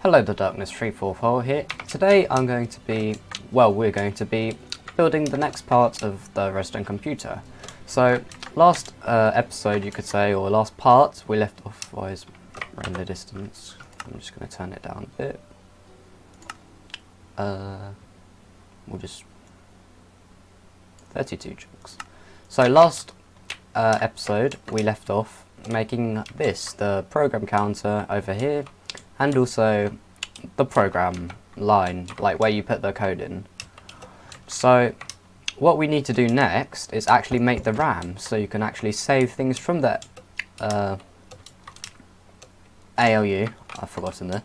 Hello, the Darkness 344 here. Today we're going to be building the next part of the Redstone Computer. So last episode, you could say, or last part, we left off was render distance. I'm just going to turn it down a bit. We'll just 32 chunks. So last episode we left off making this, the program counter over here, and also the program line, like where you put the code in. So what we need to do next is actually make the RAM, so you can actually save things from the ALU. I've forgotten there.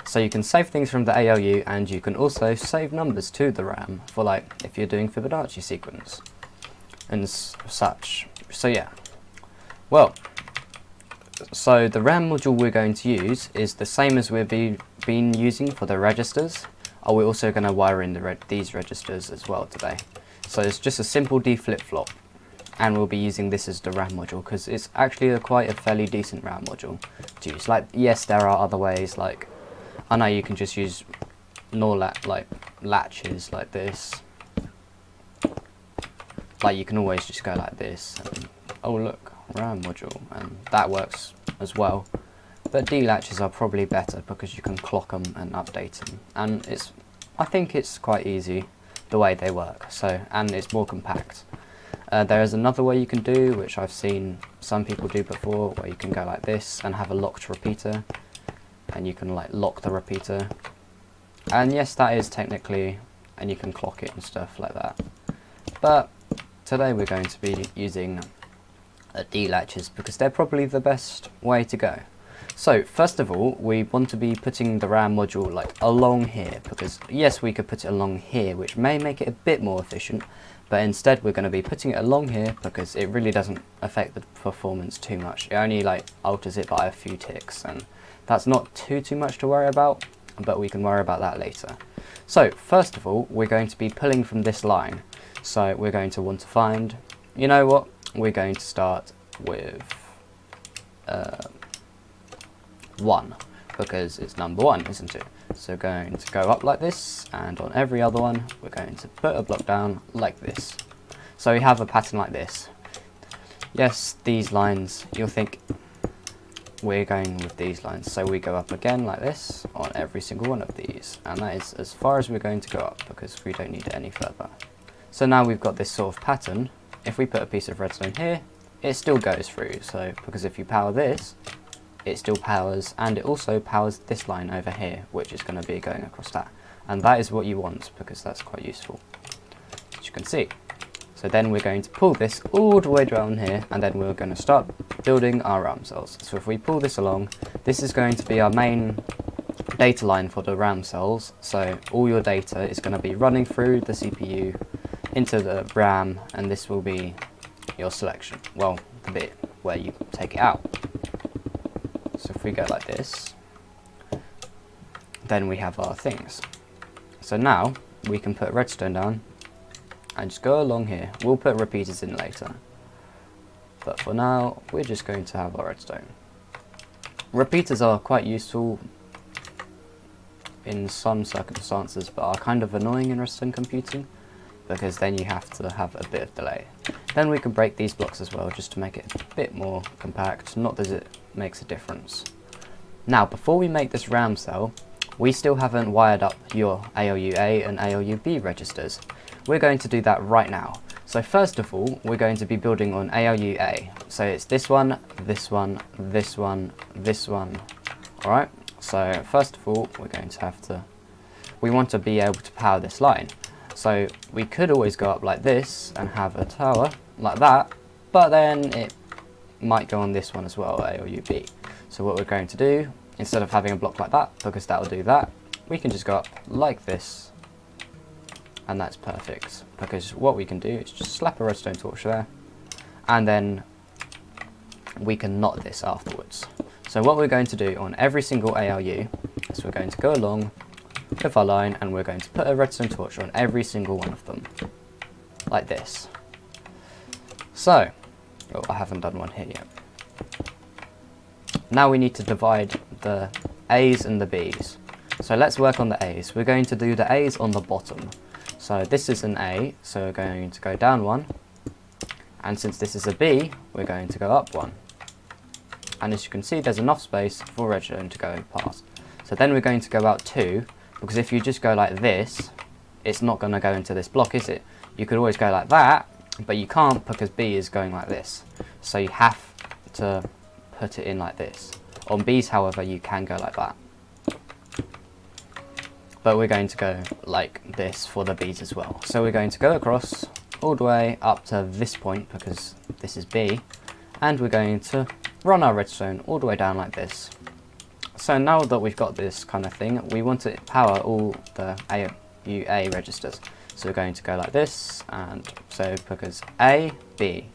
So you can save things from the ALU, and you can also save numbers to the RAM for, like, if you're doing Fibonacci sequence and such. So yeah, well, so the RAM module we're going to use is the same as we've been using for the registers. We're also going to wire in these registers as well today. So it's just a simple D flip-flop, and we'll be using this as the RAM module because it's actually quite a fairly decent RAM module to use. Like, yes, there are other ways, like I know you can just use latches like this. Like, you can always just go like this and, oh look, RAM module, and that works as well. But D latches are probably better because you can clock them and update them, and I think it's quite easy the way they work. So, and it's more compact. There is another way you can do, which I've seen some people do before, where you can go like this and have a locked repeater, and you can like lock the repeater. And yes, that is technically, and you can clock it and stuff like that. But today we're going to be using D latches because they're probably the best way to go. So first of all, we want to be putting the RAM module like along here, because yes, we could put it along here, which may make it a bit more efficient, but instead we're going to be putting it along here because it really doesn't affect the performance too much. It only like alters it by a few ticks, and that's not too much to worry about, but we can worry about that later. So first of all, we're going to be pulling from this line. So we're going to want to find, you know what, we're going to start with 1, because it's number 1, isn't it? So going to go up like this, and on every other one we're going to put a block down like this. So we have a pattern like this. Yes, these lines, you'll think we're going with these lines, so we go up again like this on every single one of these, and that is as far as we're going to go up because we don't need it any further. So now we've got this sort of pattern. If we put a piece of redstone here, it still goes through, so because if you power this, it still powers, and it also powers this line over here, which is going to be going across that, and that is what you want because that's quite useful, as you can see. So then we're going to pull this all the way down here, and then we're going to start building our RAM cells. So if we pull this along, this is going to be our main data line for the RAM cells, so all your data is going to be running through the CPU into the RAM, and this will be your selection, well, the bit where you take it out. So if we go like this, then we have our things. So now we can put redstone down and just go along here. We'll put repeaters in later, but for now we're just going to have our redstone. Repeaters are quite useful in some circumstances, but are kind of annoying in redstone computing because then you have to have a bit of delay. Then we can break these blocks as well, just to make it a bit more compact, not that it makes a difference. Now, before we make this RAM cell, we still haven't wired up your ALU-A and ALU-B registers. We're going to do that right now. So first of all, we're going to be building on ALU-A. So it's this one, this one, this one, this one. Alright, so first of all, we're going to have to, we want to be able to power this line. So we could always go up like this and have a tower like that, but then it might go on this one as well, ALU-B. So what we're going to do, instead of having a block like that, because that will do that, we can just go up like this, and that's perfect, because what we can do is just slap a redstone torch there, and then we can knot this afterwards. So what we're going to do on every single ALU is we're going to go along with our line, and we're going to put a redstone torch on every single one of them, like this. So, oh, I haven't done one here yet. Now we need to divide the A's and the B's. So let's work on the A's. We're going to do the A's on the bottom. So this is an A, so we're going to go down 1. And since this is a B, we're going to go up 1. And as you can see, there's enough space for redstone to go past. So then we're going to go out 2, because if you just go like this, it's not going to go into this block, is it? You could always go like that, but you can't because B is going like this. So you have to put it in like this. On B's, however, you can go like that. But we're going to go like this for the B's as well. So we're going to go across all the way up to this point because this is B, and we're going to run our redstone all the way down like this. So now that we've got this kind of thing, we want to power all the AUA registers. So we're going to go like this, and so because A, B,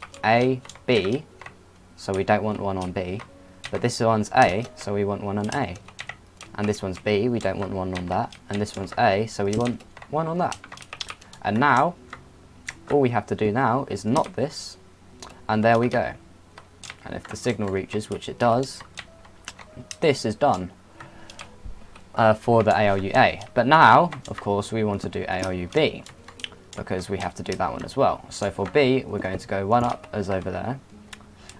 so we don't want one on B, but this one's A, so we want one on A. And this one's B, we don't want one on that, and this one's A, so we want one on that. And now, all we have to do now is not this, and there we go. And if the signal reaches, which it does, this is done for the ALUA. But now, of course, we want to do ALUB, because we have to do that one as well. So for B, we're going to go 1 up as over there,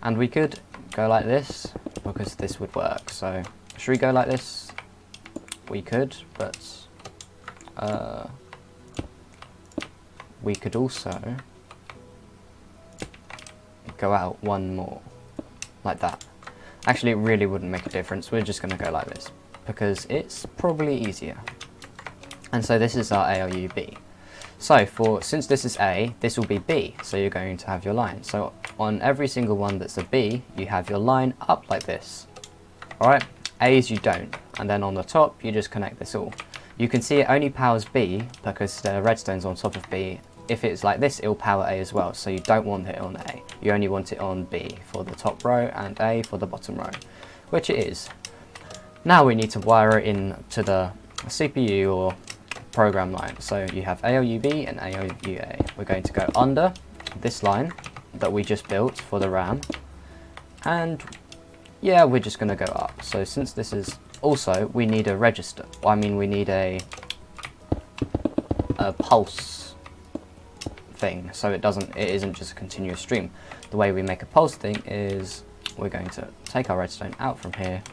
and we could go like this, because this would work. So should we go like this? We could, but we could also go out 1 more, like that. Actually, it really wouldn't make a difference. We're just going to go like this, because it's probably easier. And so this is our ALUB. So since this is A, this will be B, so you're going to have your line. So on every single one that's a B, you have your line up like this. Alright, A's you don't, and then on the top you just connect this all. You can see it only powers B because the redstone's on top of B. If it's like this, it'll power A as well, so you don't want it on A. You only want it on B for the top row and A for the bottom row, which it is. Now we need to wire it in to the CPU or program line. So you have ALUB and ALUA. We're going to go under this line that we just built for the RAM, and yeah, we're just going to go up. So since this is also, we need a register. We need a pulse thing, so it isn't just a continuous stream. The way we make a pulse thing is we're going to take our redstone out from here,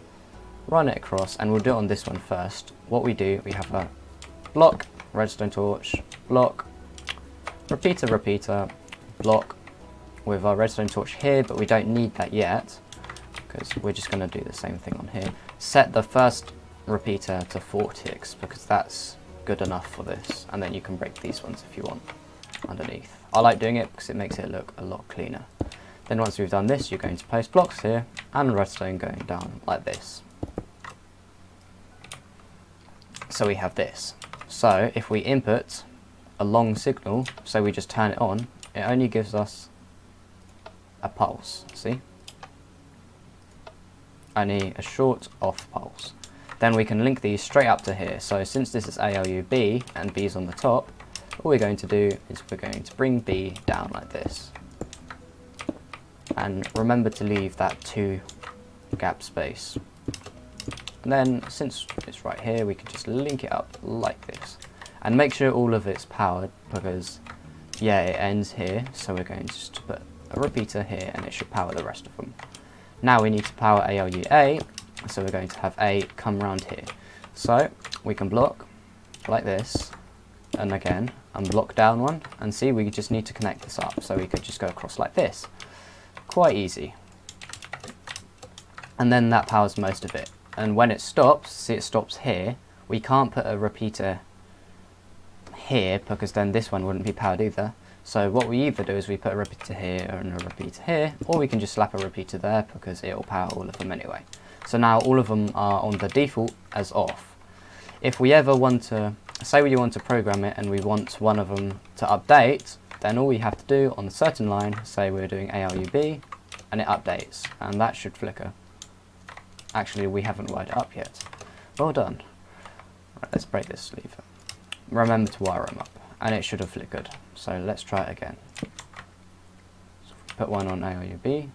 run it across, and we'll do it on this one first. What we do, we have a block, redstone torch, block, repeater, block, with our redstone torch here, but we don't need that yet because we're just going to do the same thing on here. Set the first repeater to 4 ticks because that's good enough for this, and then you can break these ones if you want underneath. I like doing it because it makes it look a lot cleaner. Then once we've done this, you're going to place blocks here and redstone going down like this. So we have this. So if we input a long signal, so we just turn it on, it only gives us a pulse, see? Only a short off pulse. Then we can link these straight up to here. So since this is ALUB and B's on the top, all we're going to do is we're going to bring B down like this. And remember to leave that 2 gap space. And then since it's right here, we can just link it up like this. And make sure all of it's powered because, yeah, it ends here. So we're going to just put a repeater here and it should power the rest of them. Now we need to power ALUA, so we're going to have A come around here. So we can block like this, and again, and block down one, and see, we just need to connect this up. So we could just go across like this. Quite easy. And then that powers most of it. And when it stops, see it stops here, we can't put a repeater here because then this one wouldn't be powered either. So what we either do is we put a repeater here and a repeater here, or we can just slap a repeater there because it will power all of them anyway. So now all of them are on the default as off. If we ever want to, say we want to program it and we want one of them to update, then all we have to do on a certain line, say we're doing ALUB, and it updates, and that should flicker. Actually, we haven't wired it up yet. Well done. Right, let's break this lever. Remember to wire them up, and it should have flickered. So let's try it again. So put one on ALUB.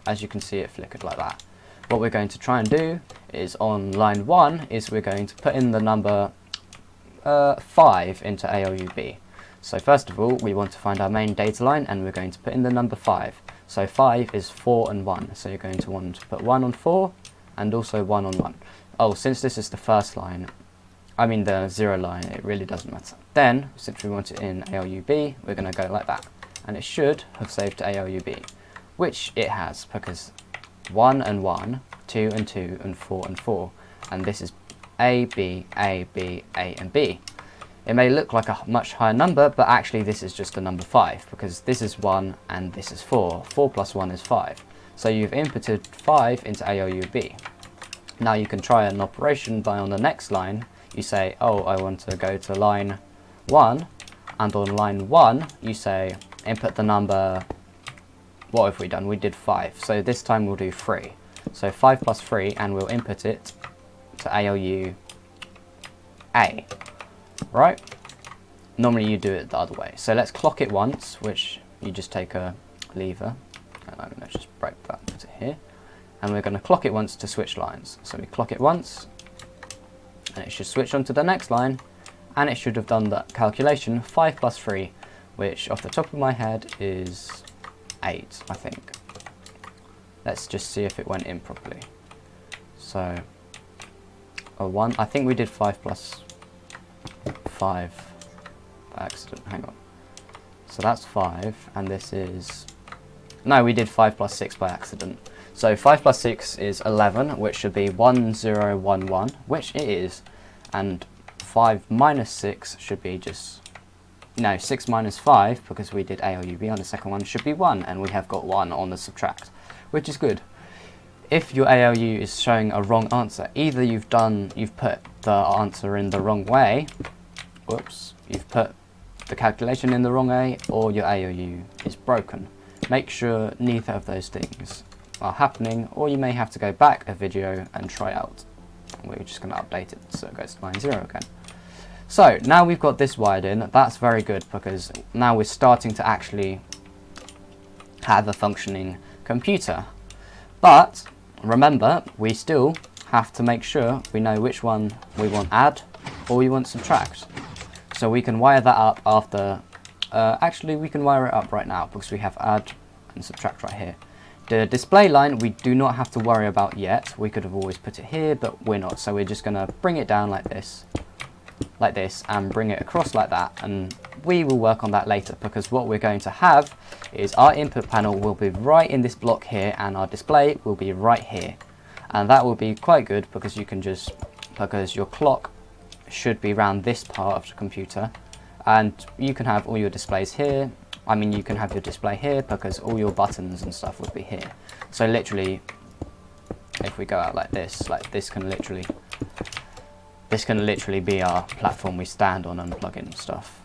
As you can see, it flickered like that. What we're going to try and do is on line 1 is we're going to put in the number 5 into ALUB. So first of all, we want to find our main data line, and we're going to put in the number 5. So 5 is 4 and 1, so you're going to want to put 1 on 4 and also 1 on 1. Oh, since this is the first line, I mean the 0 line, it really doesn't matter. Then, since we want it in ALUB, we're going to go like that, and it should have saved to ALUB, which it has, because 1 and 1, 2 and 2, and 4 and 4, and this is A, B, A, B, A, and B. It may look like a much higher number, but actually this is just the number 5, because this is 1 and this is 4. 4 plus 1 is 5. So you've inputted 5 into ALUB. Now you can try an operation by on the next line, you say, oh, I want to go to line 1, and on line 1, you say, input the number, what have we done? We did 5, so this time we'll do 3. So 5 plus 3, and we'll input it to ALU A. Right? Normally you do it the other way. So let's clock it once, which you just take a lever, and I'm going to just break that, put it here, and we're going to clock it once to switch lines. So we clock it once, and it should switch on to the next line, and it should have done that calculation, 5 plus 3, which off the top of my head is 8, I think. Let's just see if it went in properly. So, a 1, I think we did 5 plus 5 by accident, hang on. So that's 5, and this is, no, we did 5 plus 6 by accident. So 5 plus 6 is 11, which should be 1011, which it is, and 5 minus 6 should be just, no, 6 minus 5, because we did ALUB on the second one, should be 1, and we have got 1 on the subtract, which is good. If your ALU is showing a wrong answer, either you've put the answer in the wrong way, whoops, you've put the calculation in the wrong way, or your ALU is broken. Make sure neither of those things are happening, or you may have to go back a video and try out. We're just going to update it so it goes to line 0 again. So now we've got this wired in, that's very good, because now we're starting to actually have a functioning computer. But remember, we still have to make sure we know which one we want add or we want subtract. So we can wire that up after, actually we can wire it up right now, because we have add and subtract right here. The display line we do not have to worry about yet. We could have always put it here, but we're not. So we're just going to bring it down like this, and bring it across like that. And we will work on that later, because what we're going to have is our input panel will be right in this block here, and our display will be right here. And that will be quite good, because you can just, because your clock should be around this part of the computer, and you can have all your displays here. I mean, you can have your display here, because all your buttons and stuff would be here. So literally, if we go out like this can literally be our platform we stand on and plug in stuff.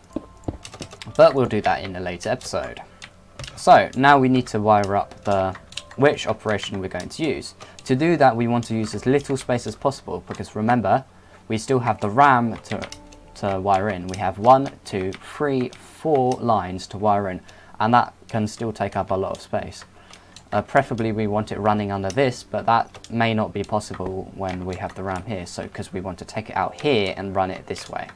But we'll do that in a later episode. So now we need to wire up which operation we're going to use. To do that, we want to use as little space as possible, because remember, we still have the RAM to wire in. We have 1, 2, 3, 4 lines to wire in, and that can still take up a lot of space. Preferably we want it running under this, but that may not be possible when we have the RAM here, so because we want to take it out here and run it this way.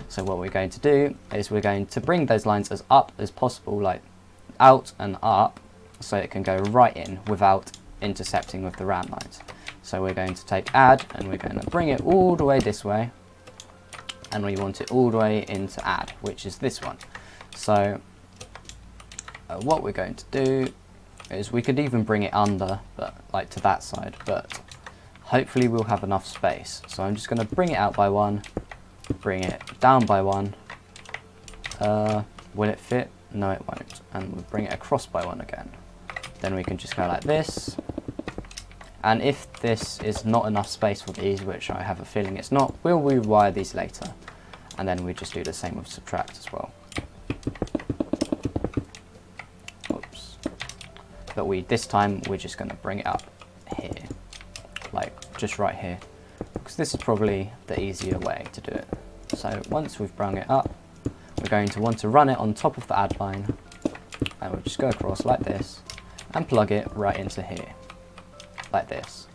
So what we're going to do is we're going to bring those lines as up as possible, like out and up, so it can go right in without intercepting with the RAM lines. So we're going to take add, and we're going to bring it all the way this way, and we want it all the way into add, which is this one. So what we're going to do is we could even bring it under, but like to that side, but hopefully we'll have enough space. So I'm just going to bring it out by 1, bring it down by 1. Will it fit? No, it won't. And we'll bring it across by 1 again. Then we can just go like this. And if this is not enough space for these, which I have a feeling it's not, we'll rewire these later. And then we just do the same with subtract as well. Oops. But this time we're just going to bring it up here, like just right here, because this is probably the easier way to do it. So once we've brought it up, we're going to want to run it on top of the add line, and we'll just go across like this and plug it right into here, like this.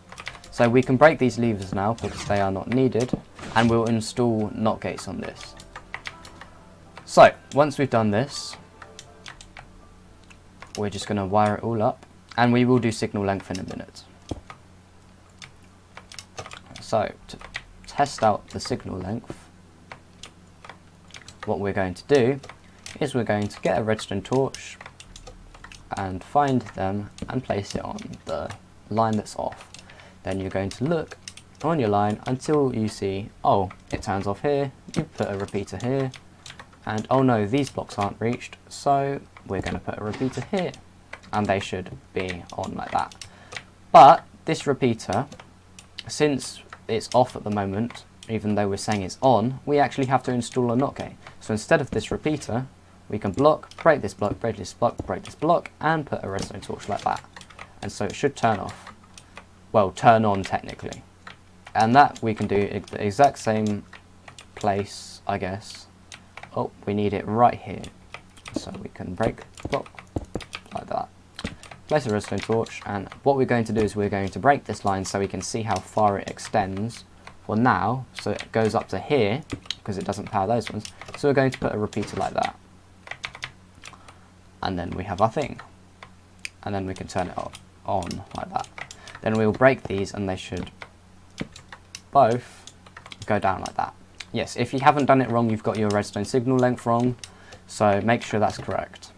So we can break these levers now because they are not needed, and we'll install NOT gates on this. So once we've done this, we're just going to wire it all up, and we will do signal length in a minute. So to test out the signal length, what we're going to do is we're going to get a redstone torch and find them and place it on the line that's off. Then you're going to look on your line until you see, oh, it turns off here, you put a repeater here, and oh no, these blocks aren't reached, so we're going to put a repeater here, and they should be on like that. But this repeater, since it's off at the moment, even though we're saying it's on, we actually have to install a NOT gate. So instead of this repeater, we can break this block, break this block, break this block, and put a redstone torch like that. And so it should turn off. Well, turn on technically. And that we can do at the exact same place, I guess. Oh, we need it right here. So we can break the block like that. Place a redstone torch, and what we're going to do is we're going to break this line so we can see how far it extends for now. So it goes up to here, because it doesn't power those ones. So we're going to put a repeater like that. And then we have our thing. And then we can turn it on like that. Then we'll break these and they should both go down like that. Yes, if you haven't done it wrong, you've got your redstone signal length wrong, so make sure that's correct.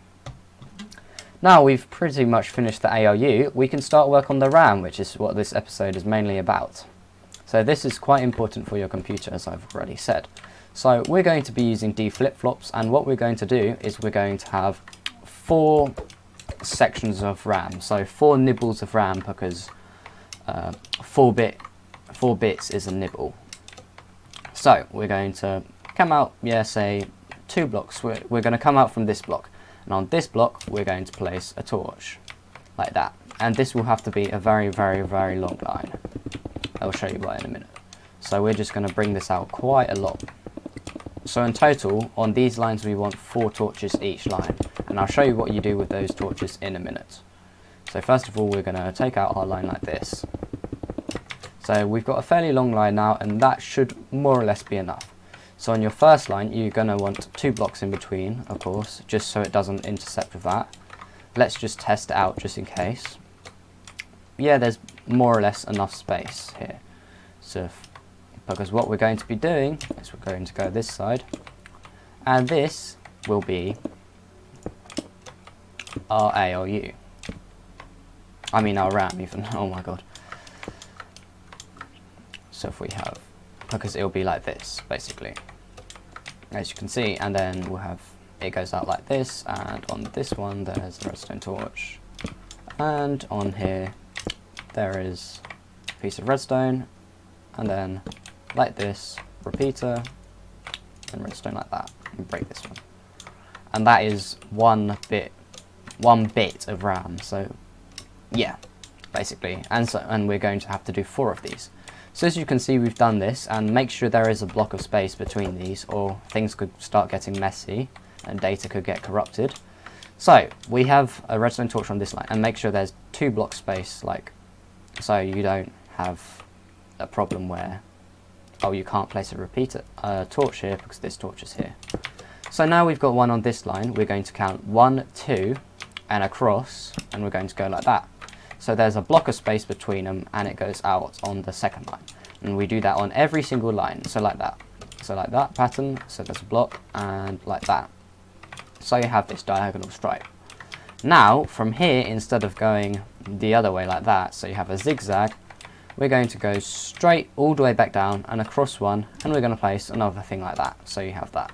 Now we've pretty much finished the ALU, we can start work on the RAM, which is what this episode is mainly about. So this is quite important for your computer, as I've already said. So we're going to be using D flip-flops, and what we're going to do is we're going to have 4 sections of RAM, so 4 nibbles of RAM, because 4 bits is a nibble. So we're going to come out, say 2 blocks. We're going to come out from this block, and on this block we're going to place a torch like that, and this will have to be a very, very, very long line. I'll show you why in a minute. So we're just going to bring this out quite a lot. So in total, on these lines we want 4 torches each line, and I'll show you what you do with those torches in a minute. So first of all, we're going to take out our line like this. So we've got a fairly long line now, and that should more or less be enough. So on your first line, you're going to want 2 blocks in between, of course, just so it doesn't intersect with that. Let's just test it out just in case. Yeah, there's more or less enough space here. So because what we're going to be doing is we're going to go this side, and this will be our ALU. I mean our RAM even, oh my god. So if we have, because it'll be like this basically, as you can see, and then we'll have, it goes out like this, and on this one there's the redstone torch, and on here there is a piece of redstone, and then like this, repeater, and redstone like that, and break this one. And that is one bit of RAM, so yeah, basically, and we're going to have to do 4 of these. So as you can see, we've done this, and make sure there is a block of space between these, or things could start getting messy, and data could get corrupted. So we have a redstone torch on this line, and make sure there's 2 blocks space, like, so you don't have a problem where, oh, you can't place a repeater torch here because this torch is here. So now we've got one on this line, we're going to count 1, 2, and across, and we're going to go like that. So there's a block of space between them, and it goes out on the second line. And we do that on every single line, so like that. So like that pattern, so there's a block, and like that. So you have this diagonal stripe. Now, from here, instead of going the other way like that, so you have a zigzag, we're going to go straight all the way back down and across one, and we're going to place another thing like that, so you have that.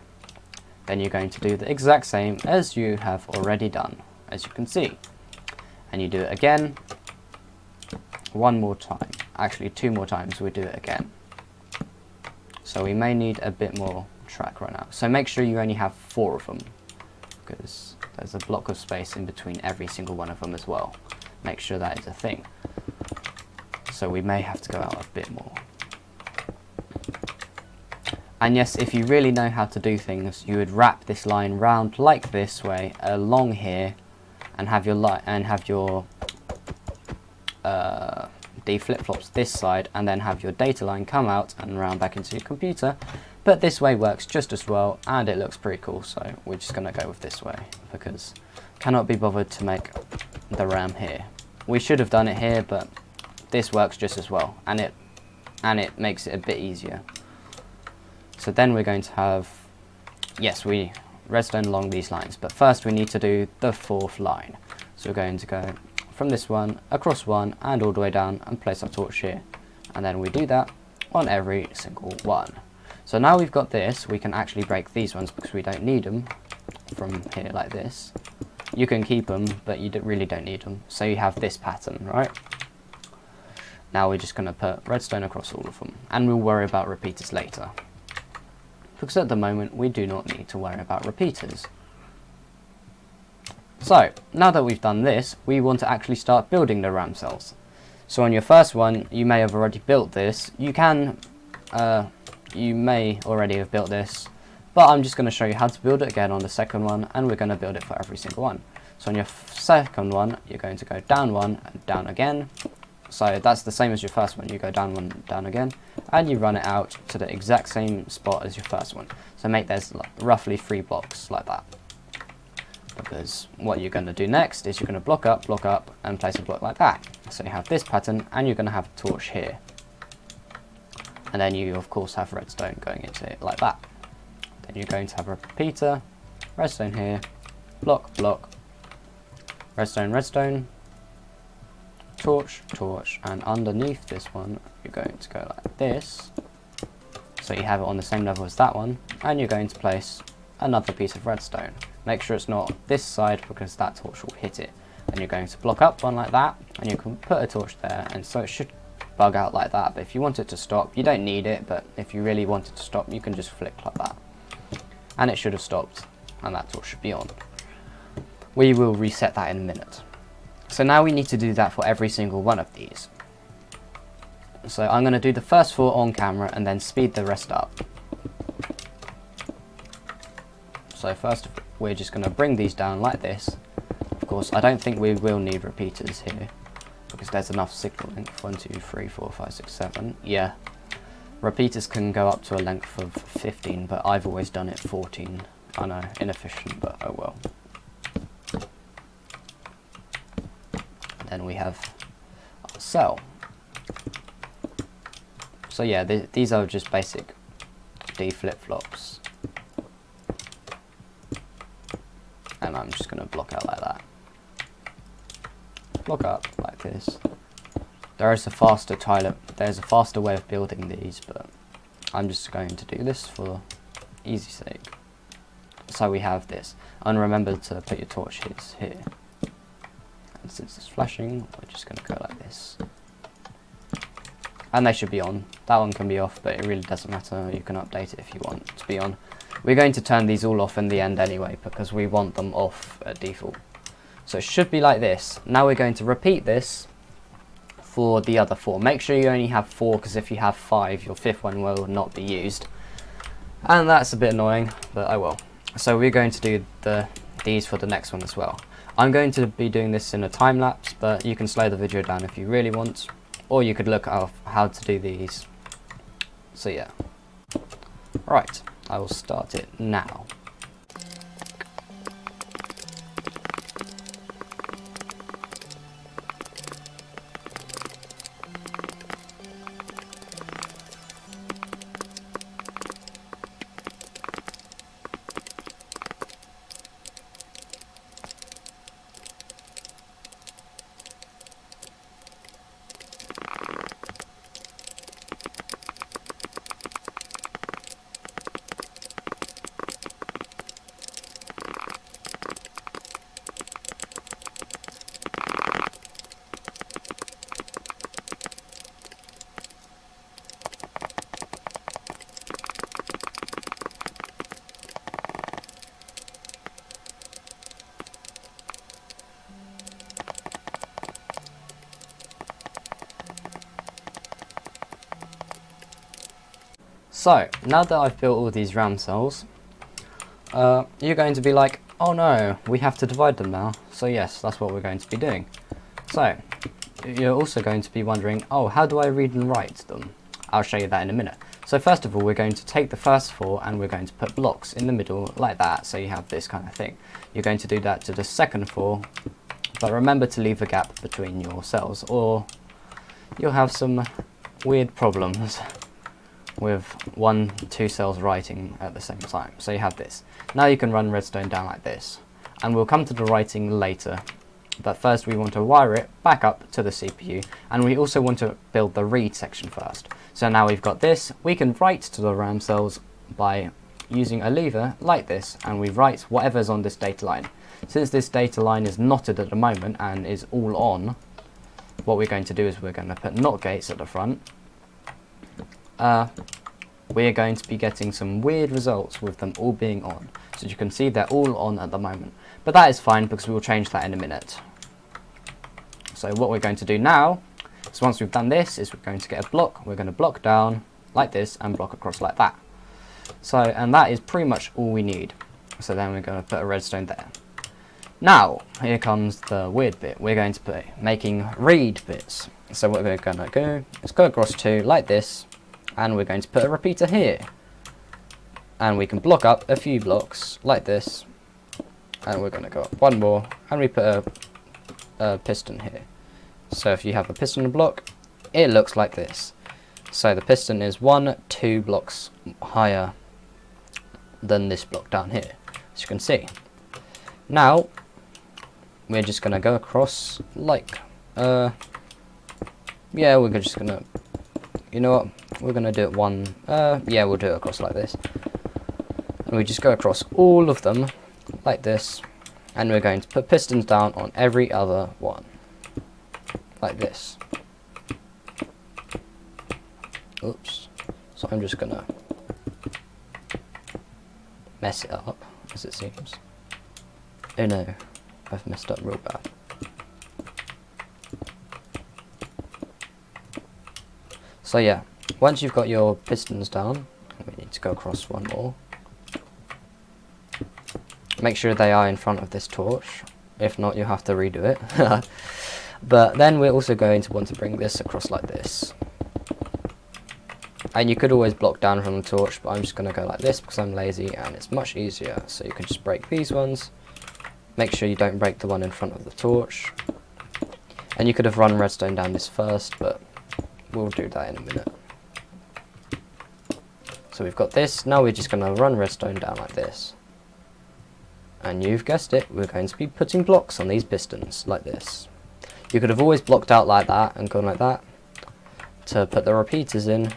Then you're going to do the exact same as you have already done, as you can see. And you do it again, 1 more time, actually 2 more times we do it again. So we may need a bit more track right now. So make sure you only have 4 of them, because there's a block of space in between every single one of them as well. Make sure that is a thing. So we may have to go out a bit more. And yes, if you really know how to do things, you would wrap this line round like this way along here, and have your D flip-flops this side and then have your data line come out and round back into your computer. But this way works just as well and it looks pretty cool, so we're just going to go with this way because cannot be bothered to make the RAM here. We should have done it here, but this works just as well and it makes it a bit easier. So then we're going to have, yes, we redstone along these lines, but first we need to do the fourth line. So we're going to go from this one, across one, and all the way down and place our torch here. And then we do that on every single one. So now we've got this, we can actually break these ones because we don't need them from here like this. You can keep them, but you really don't need them. So you have this pattern, right? Now we're just going to put redstone across all of them, and we'll worry about repeaters later. Because at the moment we do not need to worry about repeaters. So now that we've done this, we want to actually start building the RAM cells. So on your first one, you may have already built this. You may already have built this, but I'm just going to show you how to build it again on the second one, and we're going to build it for every single one. So on your second one, you're going to go down one and down again. So that's the same as your first one. You go down one, down again, and you run it out to the exact same spot as your first one. So make there's roughly 3 blocks like that. Because what you're going to do next is you're going to block up, and place a block like that. So you have this pattern, and you're going to have a torch here. And then you, of course, have redstone going into it like that. Then you're going to have a repeater, redstone here, block, redstone, redstone, torch, torch, and underneath this one you're going to go like this, so you have it on the same level as that one, and you're going to place another piece of redstone. Make sure it's not this side because that torch will hit it. And you're going to block up one like that, and you can put a torch there, and so it should bug out like that. But if you want it to stop, you don't need it, but if you really want it to stop, you can just flick like that, and it should have stopped, and that torch should be on. We will reset that in a minute. So now we need to do that for every single one of these. So I'm going to do the first 4 on camera and then speed the rest up. So first we're just going to bring these down like this. Of course I don't think we will need repeaters here because there's enough signal length. 1, 2, 3, 4, 5, 6, 7. Yeah, repeaters can go up to a length of 15, but I've always done it 14. I know, inefficient, but oh well. Then we have our cell. So yeah, these are just basic D flip-flops. And I'm just going to block out like that. Block up like this. There's a faster way of building these, but I'm just going to do this for easy sake. So we have this. And remember to put your torches here. And since it's flashing, we're just going to go like this. And they should be on. That one can be off, but it really doesn't matter. You can update it if you want it to be on. We're going to turn these all off in the end anyway, because we want them off at default. So it should be like this. Now we're going to repeat this for the other 4. Make sure you only have 4, because if you have 5, your 5th one will not be used. And that's a bit annoying, but oh well. So we're going to do these for the next one as well. I'm going to be doing this in a time lapse, but you can slow the video down if you really want, or you could look up how to do these. So yeah. Right, I will start it now. So, now that I've built all these RAM cells, you're going to be like, oh no, we have to divide them now. So yes, that's what we're going to be doing. So, you're also going to be wondering, oh, how do I read and write them? I'll show you that in a minute. So first of all, we're going to take the first 4 and we're going to put blocks in the middle like that, so you have this kind of thing. You're going to do that to the second 4, but remember to leave a gap between your cells or you'll have some weird problems with 1, 2 cells writing at the same time. So you have this. Now you can run redstone down like this, and we'll come to the writing later. But first we want to wire it back up to the CPU, and we also want to build the read section first. So now we've got this, we can write to the RAM cells by using a lever like this, and we write whatever's on this data line. Since this data line is knotted at the moment and is all on, what we're going to do is we're going to put NOT gates at the front. We're going to be getting some weird results with them all being on. So you can see they're all on at the moment. But that is fine because we will change that in a minute. So what we're going to do now is once we've done this is we're going to get a block. We're going to block down like this and block across like that. So, and that is pretty much all we need. So then we're going to put a redstone there. Now, here comes the weird bit. We're going to be making read bits. So what we're going to go is go across 2 like this, and we're going to put a repeater here. And we can block up a few blocks like this, and we're going to go up 1 more, and we put a piston here. So if you have a piston block, it looks like this. So the piston is 1, 2 blocks higher than this block down here, as you can see. Now, we're just going to go across like, yeah, we're just going to, you know what, we're going to do it yeah, we'll do it across like this. And we just go across all of them like this, and we're going to put pistons down on every other one, like this. Oops. So I'm just going to mess it up, as it seems. Oh no, I've messed up real bad. So yeah, once you've got your pistons down, we need to go across 1 more. Make sure they are in front of this torch, if not you'll have to redo it. But then we're also going to want to bring this across like this. And you could always block down from the torch, but I'm just going to go like this because I'm lazy and it's much easier. So you can just break these ones. Make sure you don't break the one in front of the torch. And you could have run redstone down this first, but we'll do that in a minute. So we've got this. Now we're just going to run redstone down like this. And you've guessed it, we're going to be putting blocks on these pistons like this. You could have always blocked out like that and gone like that to put the repeaters in,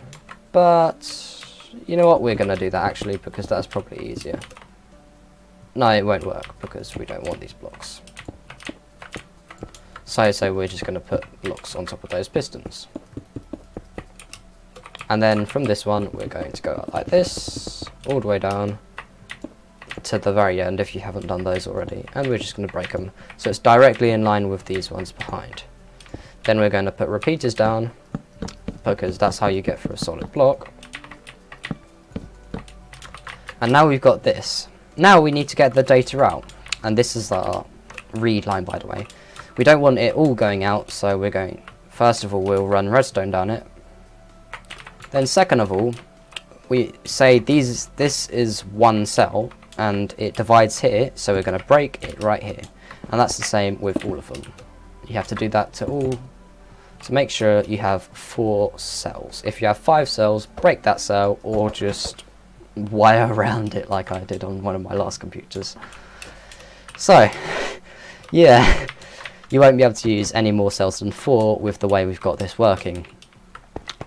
but you know what, we're going to do that actually because that's probably easier. No, it won't work because we don't want these blocks. So we're just going to put blocks on top of those pistons. And then from this one, we're going to go up like this, all the way down to the very end if you haven't done those already, and we're just going to break them so it's directly in line with these ones behind. Then we're going to put repeaters down because that's how you get through a solid block. And now we've got this. Now we need to get the data out, and this is our read line, by the way. We don't want it all going out, so we're going, first of all, we'll run redstone down it. Then second of all, we say this is 1 cell and it divides here, so we're going to break it right here, and that's the same with all of them. You have to do that to all, to make sure you have 4 cells. If you have 5 cells, break that cell or just wire around it like I did on one of my last computers. So yeah, you won't be able to use any more cells than 4 with the way we've got this working.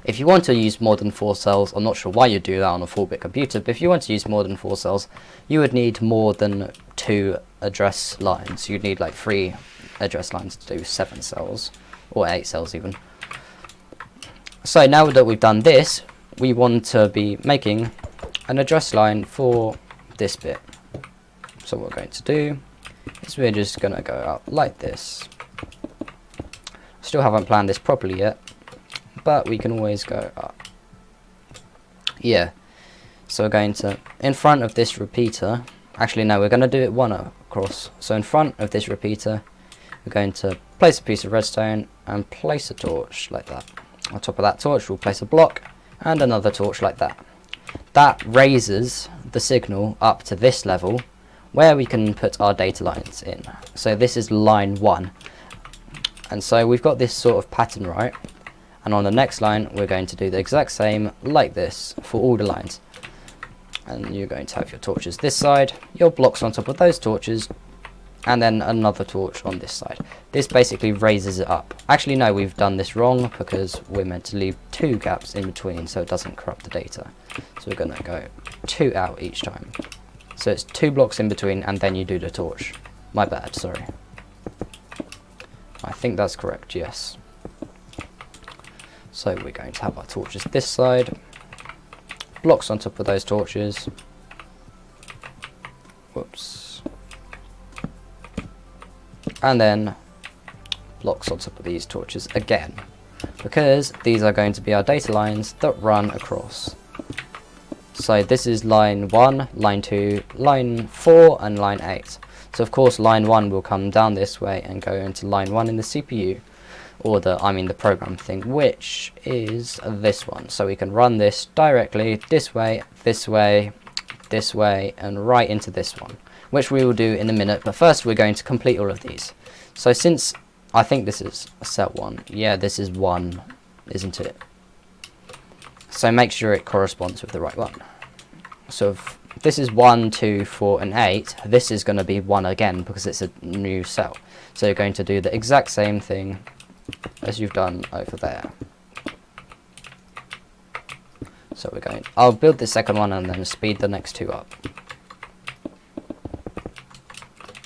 If you want to use more than 4 cells, I'm not sure why you do that on a 4-bit computer, but if you want to use more than 4 cells, you would need more than 2 address lines. You'd need like 3 address lines to do 7 cells, or 8 cells even. So now that we've done this, we want to be making an address line for this bit. So what we're going to do is we're just going to go up like this. Still haven't planned this properly yet, but we can always go up. Yeah, so we're going to, in front of this repeater, actually no, we're going to do it 1 across. So in front of this repeater, we're going to place a piece of redstone and place a torch like that. On top of that torch we'll place a block and another torch like that. That raises the signal up to this level where we can put our data lines in. So this is line 1. And so we've got this sort of pattern right. And on the next line we're going to do the exact same like this for all the lines. And you're going to have your torches this side, your blocks on top of those torches, and then another torch on this side. This basically raises it up. Actually no, we've done this wrong because we're meant to leave 2 gaps in between so it doesn't corrupt the data. So we're going to go 2 out each time. So it's 2 blocks in between and then you do the torch. My bad, sorry. I think that's correct, yes. So we're going to have our torches this side, blocks on top of those torches. Whoops. And then blocks on top of these torches again, because these are going to be our data lines that run across. So this is line 1, line 2, line 4 and line 8. So of course line 1 will come down this way and go into line 1 in the CPU, or the program thing, which is this one. So we can run this directly this way, this way, this way, and right into this one, which we will do in a minute. But first we're going to complete all of these. So since I think this is set 1, yeah, this is 1, isn't it? So make sure it corresponds with the right one. So if this is 1, 2, 4 and 8, this is going to be 1 again because it's a new cell. So you're going to do the exact same thing as you've done over there. So I'll build the second one and then speed the next 2 up.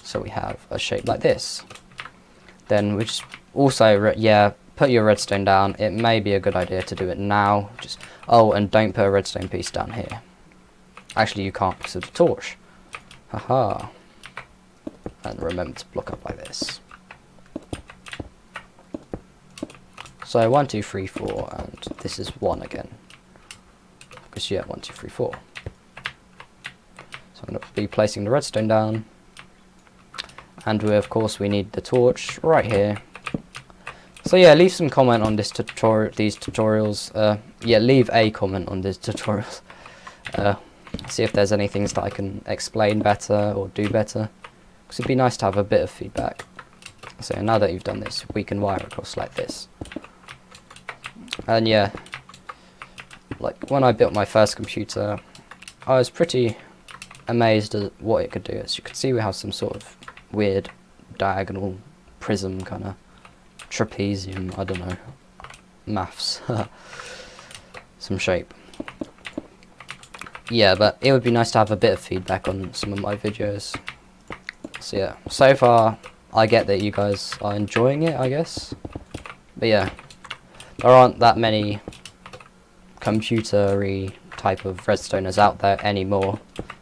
So we have a shape like this. Then we just also, put your redstone down. It may be a good idea to do it now. And don't put a redstone piece down here. Actually you can't because of the torch. Haha. And remember to block up like this. So 1, 2, 3, 4, and this is 1 again. Because 1, 2, 3, 4. So I'm going to be placing the redstone down. And of course we need the torch right here. So leave some comment on this these tutorials. Leave a comment on these tutorials. See if there's any things that I can explain better or do better. Because it'd be nice to have a bit of feedback. So now that you've done this, we can wire across like this. And like when I built my first computer, I was pretty amazed at what it could do. As you can see, we have some sort of weird diagonal prism kind of trapezium, I don't know, maths, some shape. But it would be nice to have a bit of feedback on some of my videos. So so far I get that you guys are enjoying it, I guess. But there aren't that many computer-y type of redstoners out there anymore,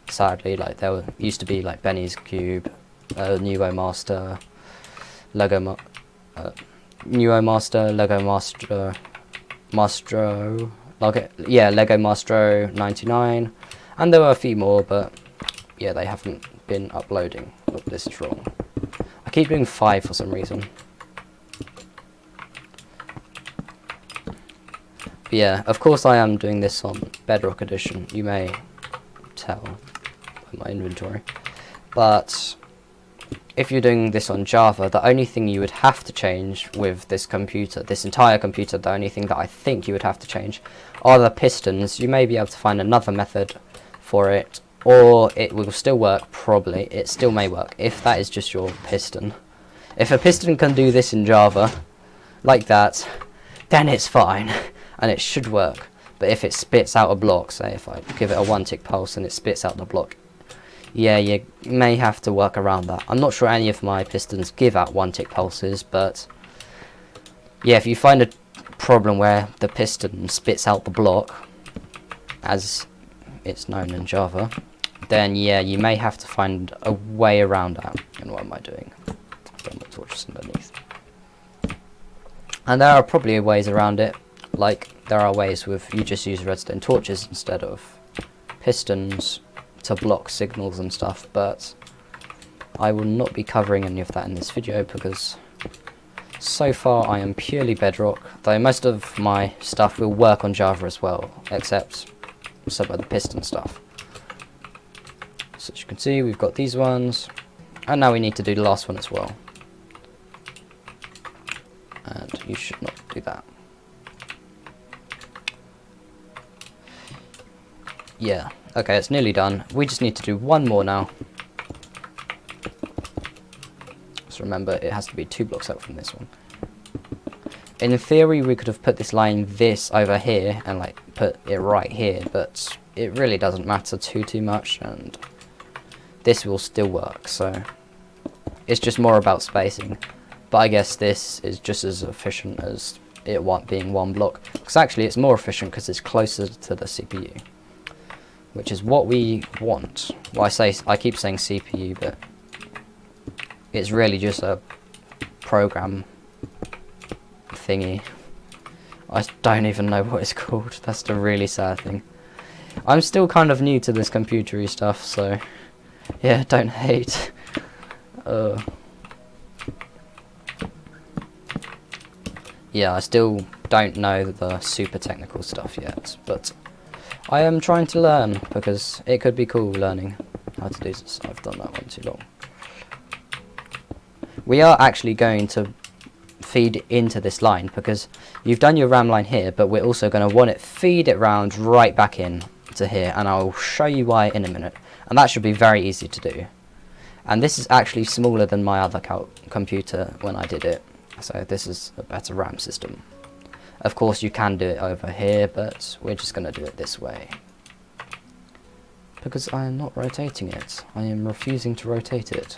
sadly. Like there used to be like Benny's Cube, Lego Master, Lego Mastro 99, and there were a few more, but they haven't been uploading. Oh, this is wrong. I keep doing 5 for some reason. But of course I am doing this on Bedrock Edition, you may tell by my inventory. But if you're doing this on Java, the only thing you would have to change with this computer, this entire computer, the only thing that I think you would have to change are the pistons. You may be able to find another method for it, or it will still work, probably. It still may work, if that is just your piston. If a piston can do this in Java, like that, then it's fine, and it should work. But if it spits out a block, say if I give it a 1-tick pulse and it spits out the block, you may have to work around that. I'm not sure any of my pistons give out 1-tick pulses, but if you find a problem where the piston spits out the block, as it's known in Java, then you may have to find a way around that. And what am I doing? I've done my torches underneath. And there are probably ways around it, like there are ways with you just use redstone torches instead of pistons to block signals and stuff, but I will not be covering any of that in this video because So far I am purely Bedrock, though most of my stuff will work on Java as well, except some of the piston stuff. So as you can see, we've got these ones, and now we need to do the last one as well. And you should not do that. Yeah, okay, it's nearly done. We just need to do one more now. So remember, it has to be 2 blocks out from this one. In theory, we could have put this line this over here and like put it right here, but it really doesn't matter too much, and this will still work. So it's just more about spacing. But I guess this is just as efficient as it being 1 block, because actually it's more efficient because it's closer to the CPU, which is what we want. Well, I keep saying CPU, but it's really just a program thingy. I don't even know what it's called. That's the really sad thing. I'm still kind of new to this computery stuff, so yeah, don't hate. Yeah, I still don't know the super technical stuff yet, but I am trying to learn, because it could be cool learning how to do this. I've done that one too long. We are actually going to feed into this line, because you've done your RAM line here, but we're also going to want it feed it round right back in to here, and I'll show you why in a minute. And that should be very easy to do. And this is actually smaller than my other computer when I did it, so this is a better RAM system. Of course you can do it over here, but we're just going to do it this way, because I am not rotating it. I am refusing to rotate it.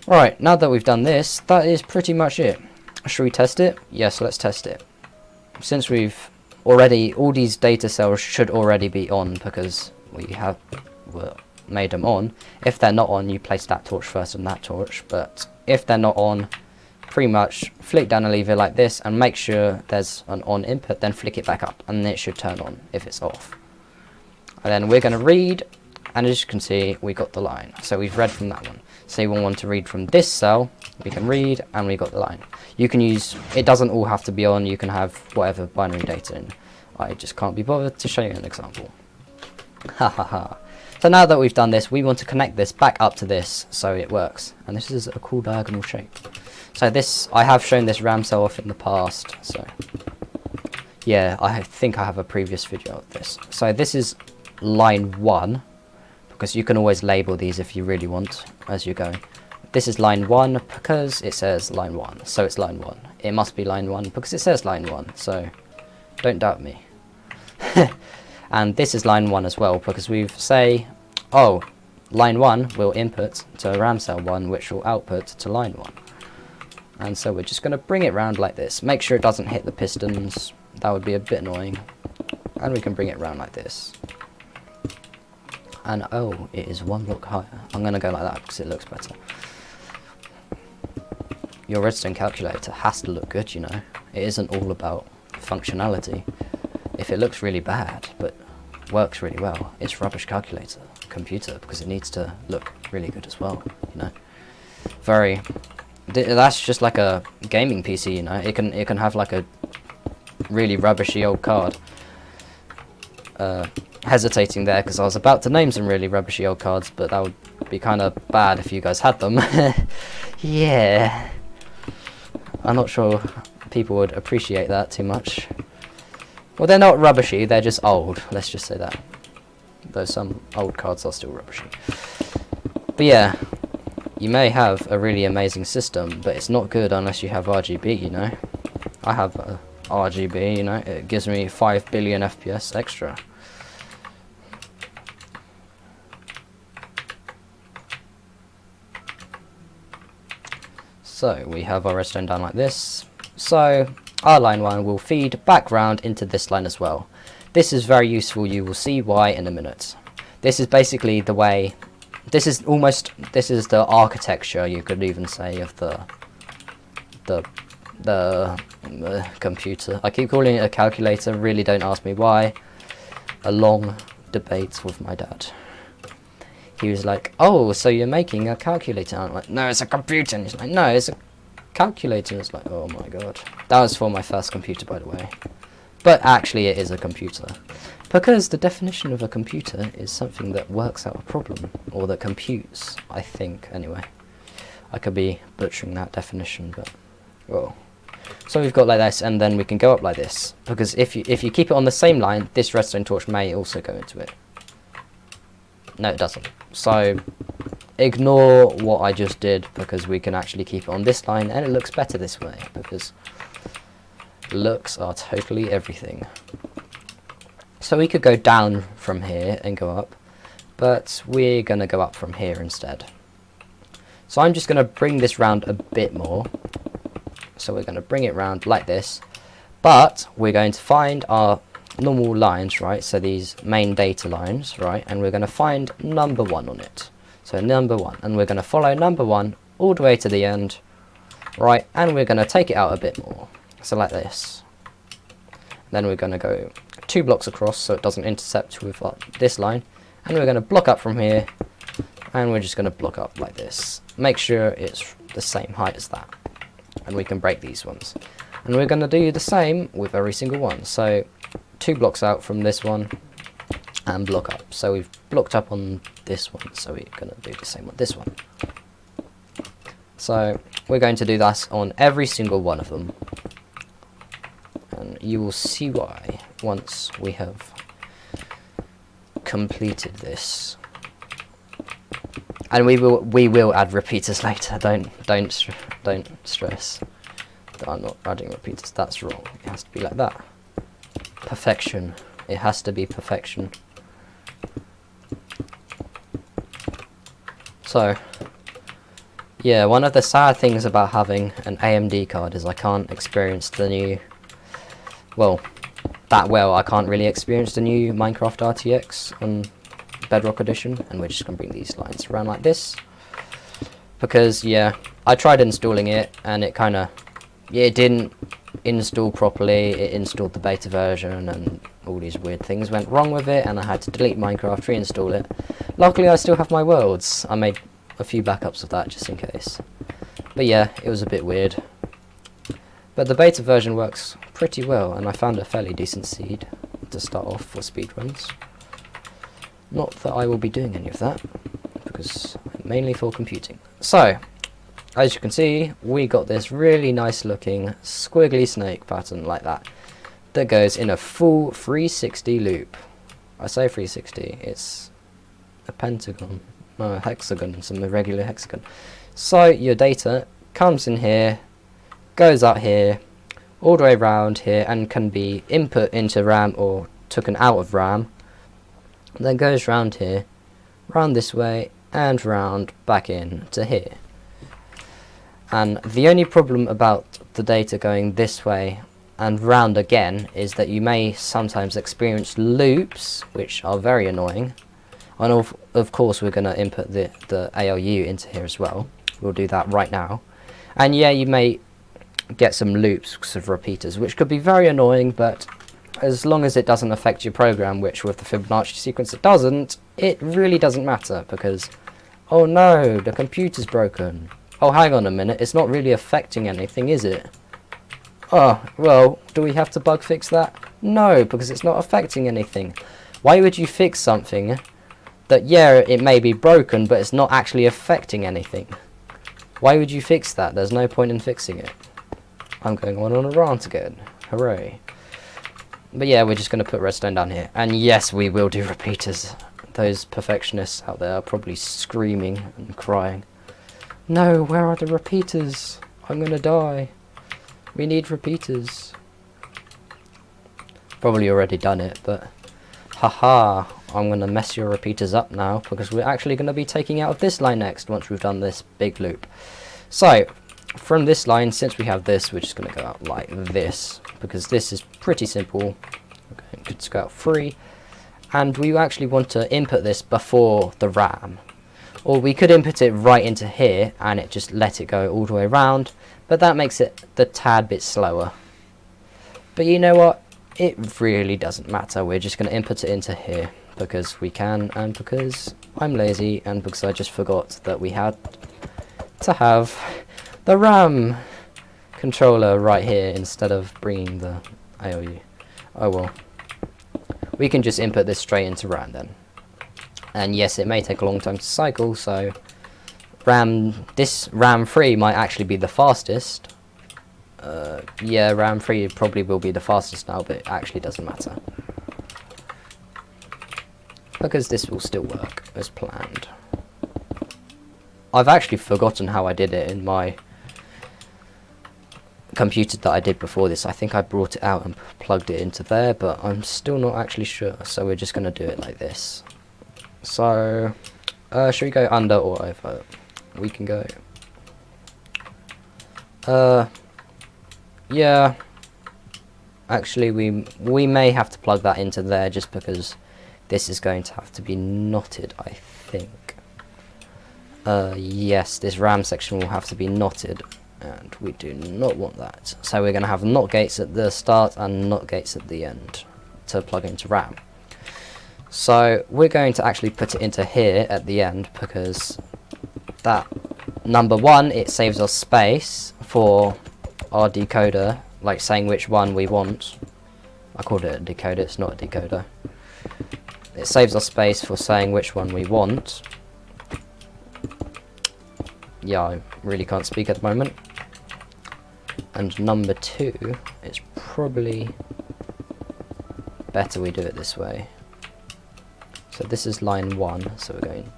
Right, now that we've done this, that is pretty much it. Should we test it? Yes, let's test it. Since we've already, all these data cells should already be on, because we have made them on. If they're not on, you place that torch first and that torch, but if they're not on, pretty much flick down a lever like this and make sure there's an on input, then flick it back up and it should turn on if it's off. And then we're going to read, and as you can see, we got the line. So we've read from that one. Say we want to read from this cell, we can read, and we got the line. You can use, it doesn't all have to be on, you can have whatever binary data in. I just can't be bothered to show you an example. Ha ha ha. So now that we've done this, we want to connect this back up to this so it works. And this is a cool diagonal shape. So this, I have shown this RAM cell off in the past, so yeah, I think I have a previous video of this. So this is line 1, because you can always label these if you really want as you go. This is line 1 because it says line 1, so it's line 1. It must be line 1 because it says line 1, so don't doubt me. And this is line 1 as well, because we say, oh, line 1 will input to RAM cell 1, which will output to line 1. And so we're just going to bring it round like this. Make sure it doesn't hit the pistons, that would be a bit annoying. And we can bring it round like this. And oh, it is 1 block higher. I'm going to go like that because it looks better. Your redstone calculator has to look good, you know. It isn't all about functionality. If it looks really bad but works really well, it's rubbish computer, because it needs to look really good as well, you know. That's just like a gaming PC, you know. It can have like a really rubbishy old card. Hesitating there because I was about to name some really rubbishy old cards, but that would be kind of bad if you guys had them. Yeah, I'm not sure people would appreciate that too much. Well, they're not rubbishy, they're just old, let's just say that. Though some old cards are still rubbishy. But yeah, you may have a really amazing system, but it's not good unless you have RGB, you know. I have RGB, you know, it gives me 5 billion FPS extra. So we have our redstone down like this. So our line 1 will feed back round into this line as well. This is very useful, you will see why in a minute. This is basically the way, this is the architecture, you could even say, of the computer. I keep calling it a calculator, really don't ask me why. A long debate with my dad. He was like, oh, so you're making a calculator? I'm like, no, it's a computer. And he's like, no, it's a calculator. It's like, oh my god. That was for my first computer, by the way. But actually it is a computer. Because the definition of a computer is something that works out a problem, or that computes, I think, anyway. I could be butchering that definition, but, well. So we've got like this, and then we can go up like this. Because if you keep it on the same line, this redstone torch may also go into it. No, it doesn't. So, ignore what I just did, because we can actually keep it on this line, and it looks better this way, because looks are totally everything. So we could go down from here and go up, but we're going to go up from here instead. So I'm just going to bring this round a bit more. So we're going to bring it round like this, but we're going to find our normal lines, right? So these main data lines, right? And we're going to find number 1 on it. So number 1, and we're going to follow number 1 all the way to the end, right? And we're going to take it out a bit more. So like this. Then we're going to go 2 blocks across so it doesn't intercept with this line, and we're going to block up from here, and we're just going to block up like this. Make sure it's the same height as that, and we can break these ones. And we're going to do the same with every single one. So 2 blocks out from this one and block up. So we've blocked up on this one, so we're going to do the same on this one. So we're going to do that on every single one of them, and you will see why once we have completed this. And we will add repeaters later. Don't stress that I'm not adding repeaters. That's wrong. It has to be like that. Perfection. It has to be perfection. So yeah, one of the sad things about having an AMD card is I can't experience the new, well, that well. I can't really experience the new Minecraft RTX on Bedrock Edition, and we're just going to bring these lines around like this. Because, yeah, I tried installing it, and it kind of, yeah, it didn't install properly. It installed the beta version, and all these weird things went wrong with it, and I had to delete Minecraft, reinstall it. Luckily, I still have my worlds. I made a few backups of that just in case. But yeah, it was a bit weird. But the beta version works pretty well, and I found a fairly decent seed to start off for speedruns. Not that I will be doing any of that, because I'm mainly for computing. So, as you can see, we got this really nice looking squiggly snake pattern like that, that goes in a full 360 loop. I say 360, it's a pentagon, no, a hexagon, some irregular hexagon. So your data comes in here, goes out here, all the way around here, and can be input into RAM or taken out of RAM. Then goes round here, round this way, and round back in to here. And the only problem about the data going this way and round again is that you may sometimes experience loops, which are very annoying. And of course we're going to input the ALU into here as well. We'll do that right now. And yeah, you may get some loops because of repeaters, which could be very annoying, but as long as it doesn't affect your program, which with the Fibonacci sequence it doesn't, it really doesn't matter, because, oh no, the computer's broken. Oh, hang on a minute, it's not really affecting anything, is it? Oh, well, do we have to bug fix that? No, because it's not affecting anything. Why would you fix something that, yeah, it may be broken, but it's not actually affecting anything? Why would you fix that? There's no point in fixing it. I'm going on a rant again. Hooray. But yeah, we're just going to put redstone down here. And yes, we will do repeaters. Those perfectionists out there are probably screaming and crying. No, where are the repeaters? I'm going to die. We need repeaters. Probably already done it, but haha, I'm going to mess your repeaters up now, because we're actually going to be taking out of this line next once we've done this big loop. So, from this line, since we have this, we're just going to go out like this, because this is pretty simple. Okay, just go out 3, and we actually want to input this before the RAM, or we could input it right into here and it just let it go all the way around, but that makes it the tad bit slower. But you know what, it really doesn't matter. We're just going to input it into here because we can, and because I'm lazy, and because I just forgot that we had to have the RAM. controller right here instead of bringing the ALU. Oh well. We can just input this straight into RAM then. And yes, it may take a long time to cycle, so this RAM 3 might actually be the fastest. Yeah, RAM 3 probably will be the fastest now, but it actually doesn't matter, because this will still work as planned. I've actually forgotten how I did it in my computer that I did before this. I think I brought it out and plugged it into there, but I'm still not actually sure, so we're just going to do it like this. So should we go under or over? We can go yeah, actually we may have to plug that into there, just because this is going to have to be knotted, I think. Yes, this RAM section will have to be knotted, and we do not want that. So we're going to have NOT gates at the start and NOT gates at the end to plug into RAM. So we're going to actually put it into here at the end, because that number 1, it saves us space for our decoder, like saying which one we want. I called it a decoder, it's not a decoder. It saves us space for saying which one we want. Yeah, I really can't speak at the moment. And number 2, it's probably better we do it this way. So this is line 1, so we're going,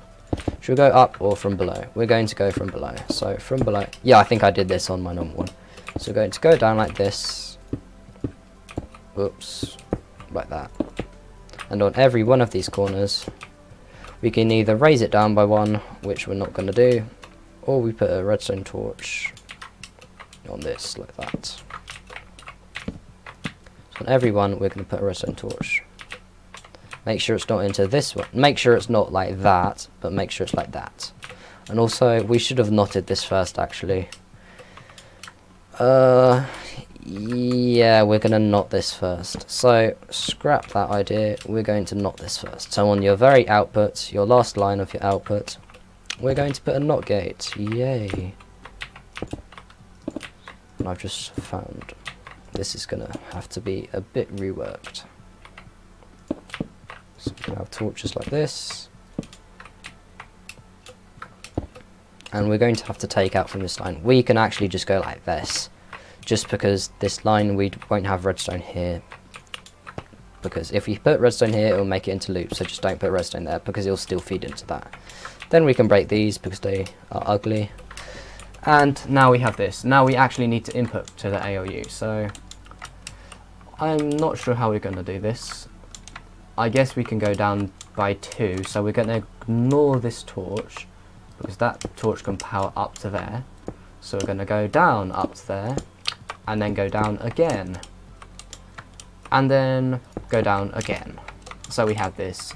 should we go up or from below? We're going to go from below. So from below, yeah, I think I did this on my normal one. So we're going to go down like this. Oops, like that. And on every one of these corners, we can either raise it down by 1, which we're not going to do, or we put a redstone torch on this like that. So on every one, we're going to put a redstone torch. Make sure it's not into this one. Make sure it's not like that, but make sure it's like that. And also, we should have knotted this first, actually. Yeah, we're going to knot this first. So, scrap that idea. We're going to knot this first. So on your very output, your last line of your output, we're going to put a NOT gate. Yay. And I've just found this is going to have to be a bit reworked. So we can have torches like this. And we're going to have to take out from this line. We can actually just go like this, just because this line we won't have redstone here. Because if you put redstone here, it will make it into loops, so just don't put redstone there, because it will still feed into that. Then we can break these because they are ugly. And now we have this. Now we actually need to input to the ALU. So I'm not sure how we're going to do this. I guess we can go down by 2. So we're going to ignore this torch, because that torch can power up to there. So we're going to go down up to there, and then go down again, and then go down again. So we have this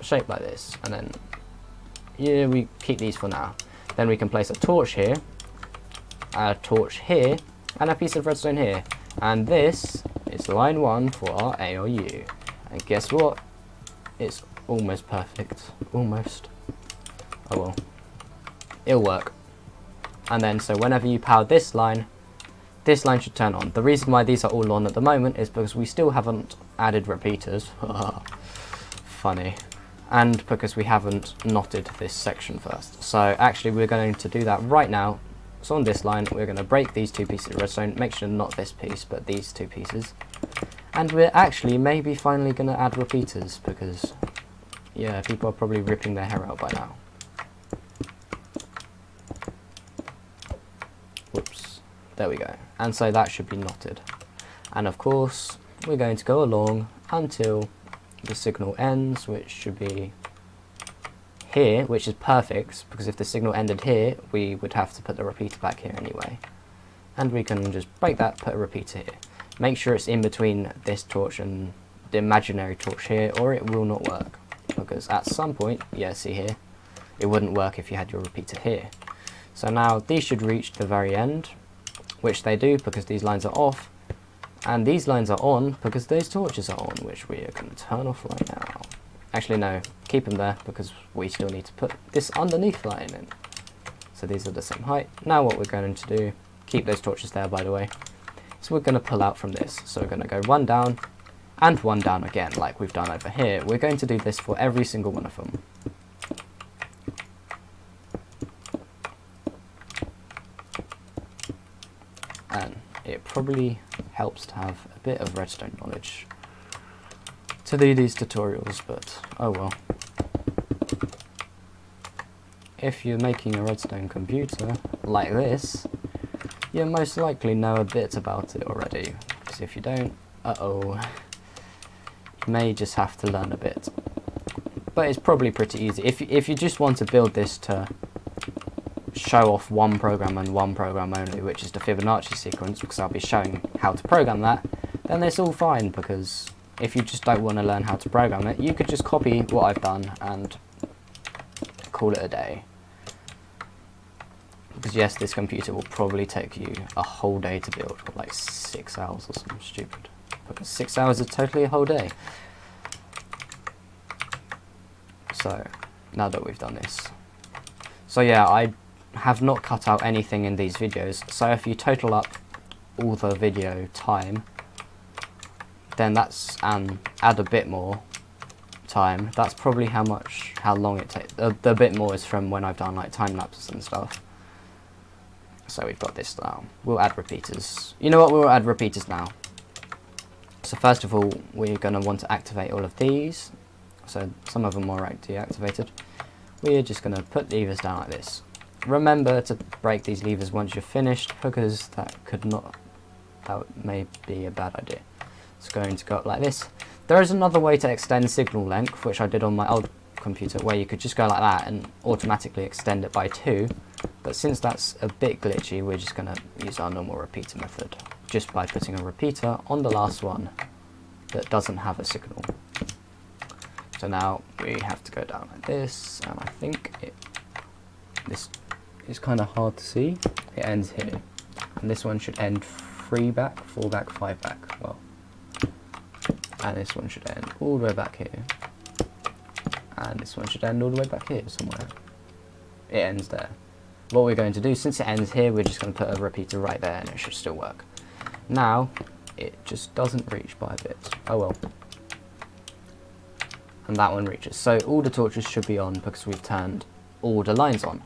shape like this, and then yeah, we keep these for now. Then we can place a torch here, and a piece of redstone here, and this is line 1 for our ALU. And guess what? It's almost perfect. Almost. Oh well. It'll work. And then, so whenever you power this line should turn on. The reason why these are all on at the moment is because we still haven't added repeaters. Funny. And because we haven't knotted this section first. So actually we're going to do that right now. So on this line, we're going to break these 2 pieces of redstone. Make sure not this piece, but these 2 pieces. And we're actually maybe finally going to add repeaters, because yeah, people are probably ripping their hair out by now. Whoops. There we go. And so that should be knotted. And of course, we're going to go along until the signal ends, which should be here, which is perfect, because if the signal ended here, we would have to put the repeater back here anyway. And we can just break that, put a repeater here. Make sure it's in between this torch and the imaginary torch here, or it will not work. Because at some point, yeah, see here, it wouldn't work if you had your repeater here. So now these should reach the very end, which they do because these lines are off, and these lines are on because those torches are on, which we are going to turn off right now. Actually no, keep them there because we still need to put this underneath line in. So these are the same height. Now what we're going to do, keep those torches there, by the way. So we're going to pull out from this. So we're going to go 1 down and 1 down again, like we've done over here. We're going to do this for every single one of them. And it probably helps to have a bit of redstone knowledge to do these tutorials, but oh well. If you're making a redstone computer like this, you most likely know a bit about it already, because if you don't, you may just have to learn a bit. But it's probably pretty easy. If you just want to build this to show off one program and one program only, which is the Fibonacci sequence, because I'll be showing how to program that, then it's all fine, because if you just don't want to learn how to program it, you could just copy what I've done and call it a day. Because yes, this computer will probably take you a whole day to build, or like 6 hours or something stupid. Because 6 hours is totally a whole day. So, now that we've done this. So yeah, I have not cut out anything in these videos, so if you total up all the video time, then that's, and add a bit more time, that's probably how long it takes. The bit more is from when I've done like time lapses and stuff. So we've got this now. We'll add repeaters. You know what, we'll add repeaters now. So first of all, we're going to want to activate all of these. So some of them are already deactivated. We're just going to put levers down like this. Remember to break these levers once you're finished, because that may be a bad idea. It's going to go up like this. There is another way to extend signal length, which I did on my old computer, where you could just go like that and automatically extend it by 2. But since that's a bit glitchy, we're just going to use our normal repeater method, just by putting a repeater on the last one that doesn't have a signal. So now we have to go down like this, and I think this is kind of hard to see. It ends here, and this one should end 3 back, 4 back, 5 back. Well, and this one should end all the way back here, and this one should end all the way back here somewhere. It ends there. What we're going to do, since it ends here, we're just going to put a repeater right there, and it should still work. Now it just doesn't reach by a bit. Oh well. And that one reaches. So all the torches should be on because we've turned all the lines on.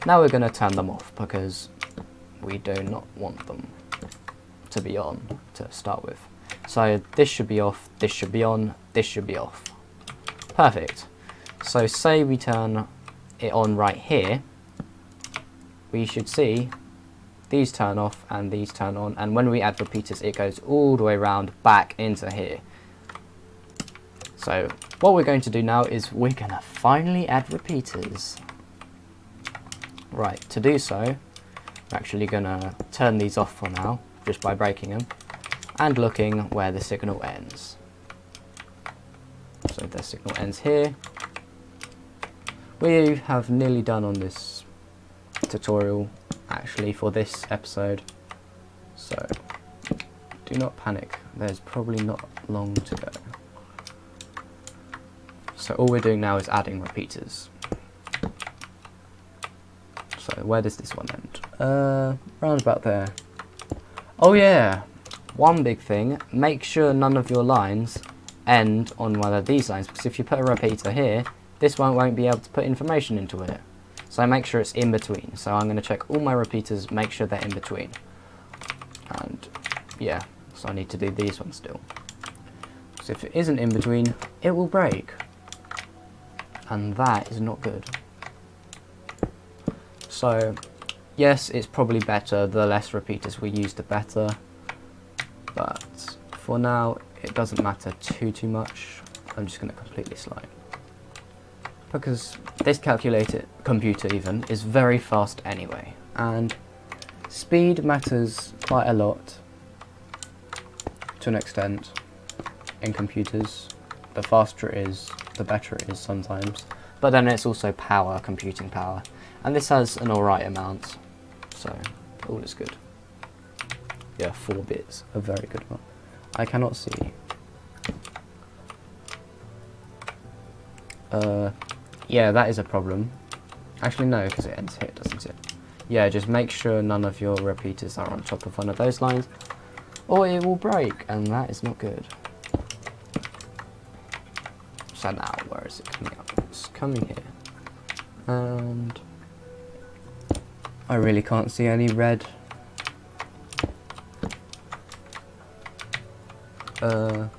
Now we're going to turn them off because we do not want them to be on to start with. So this should be off, this should be on, this should be off. Perfect. So say we turn it on right here, we should see these turn off and these turn on, and when we add repeaters it goes all the way around back into here. So what we're going to do now is we're going to finally add repeaters. Right, to do so, we're actually going to turn these off for now, just by breaking them, and looking where the signal ends. So the signal ends here. We have nearly done on this tutorial, actually, for this episode. So do not panic, there's probably not long to go. So all we're doing now is adding repeaters. So where does this one end? Round about there. Oh yeah, one big thing, make sure none of your lines end on one of these lines, because if you put a repeater here, this one won't be able to put information into it. So make sure it's in between. So I'm going to check all my repeaters, make sure they're in between. And yeah, so I need to do these ones still. So if it isn't in between, it will break. And that is not good. So yes, it's probably better, the less repeaters we use the better, but for now it doesn't matter too much. I'm just going to complete this line, because this computer even is very fast anyway, and speed matters quite a lot to an extent in computers. The faster it is, the better it is sometimes, but then it's also power, computing power, and this has an alright amount, so all is good. Yeah, 4 bits, a very good one. I cannot see. Yeah, that is a problem. Actually no, because it ends here, doesn't it? yeah, just make sure none of your repeaters are on top of one of those lines, or it will break, and that is not good. So now, where is it coming up? It's coming here. And I really can't see any red. Where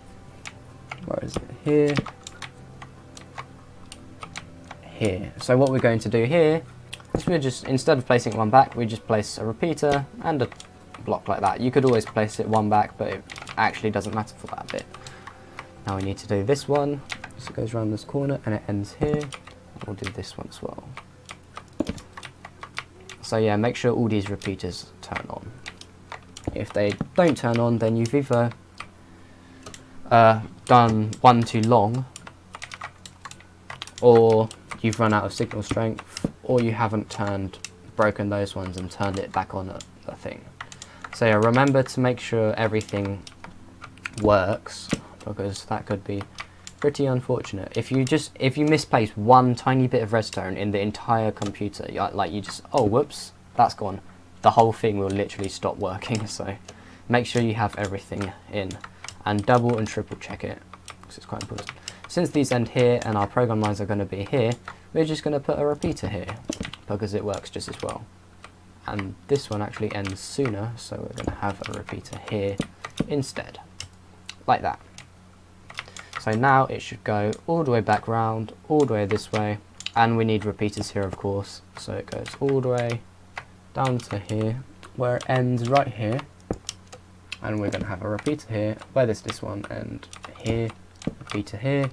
is it? Here. Here. So what we're going to do here is we're just, instead of placing one back, we just place a repeater and a block like that. You could always place it one back, but it actually doesn't matter for that bit. Now we need to do this one. So it goes around this corner and it ends here. We'll do this one as well. So yeah, make sure all these repeaters turn on. If they don't turn on, then you've either done one too long, or you've run out of signal strength, or you haven't broken those ones and turned it back on a thing. So yeah, remember to make sure everything works, because that could be pretty unfortunate. If you misplace one tiny bit of redstone in the entire computer, like you just, oh whoops, that's gone, the whole thing will literally stop working. So make sure you have everything in, and double and triple check it, because it's quite important. Since these end here and our program lines are going to be here, we're just going to put a repeater here, because it works just as well. And this one actually ends sooner, so we're going to have a repeater here instead, like that. So now it should go all the way back round, all the way this way, and we need repeaters here, of course. So it goes all the way down to here, where it ends right here, and we're going to have a repeater here, where does this one end? Here, repeater here,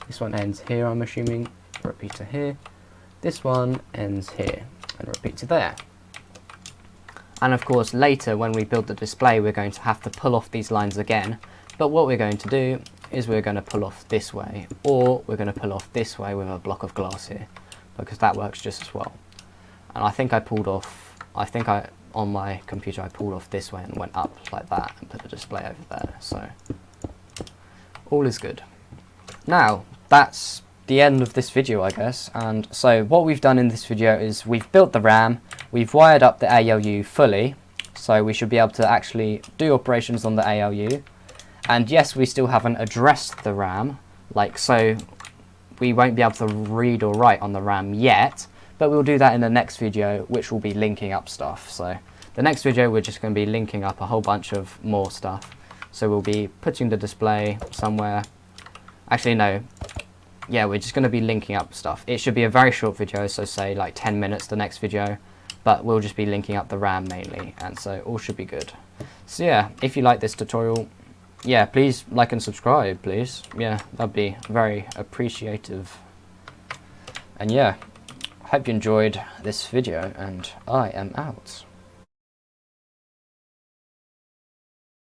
this one ends here, I'm assuming, repeater here, this one ends here, and repeater there. And of course later when we build the display, we're going to have to pull off these lines again, but what we're going to do is we're going to pull off this way, or we're going to pull off this way with a block of glass here, because that works just as well. And I think on my computer I pulled off this way and went up like that and put the display over there, so all is good. Now that's the end of this video, I guess. And so what we've done in this video is we've built the RAM, we've wired up the ALU fully, so we should be able to actually do operations on the ALU. And yes, we still haven't addressed the RAM, like so we won't be able to read or write on the RAM yet, but we'll do that in the next video, which will be linking up stuff. So the next video we're just going to be linking up a whole bunch of more stuff. So we'll be putting the display somewhere. Actually no, yeah, we're just going to be linking up stuff. It should be a very short video, so say like 10 minutes the next video, but we'll just be linking up the RAM mainly, and so all should be good. So yeah, if you like this tutorial, yeah, please like and subscribe, please. Yeah, that'd be very appreciative. And yeah, hope you enjoyed this video, and I am out.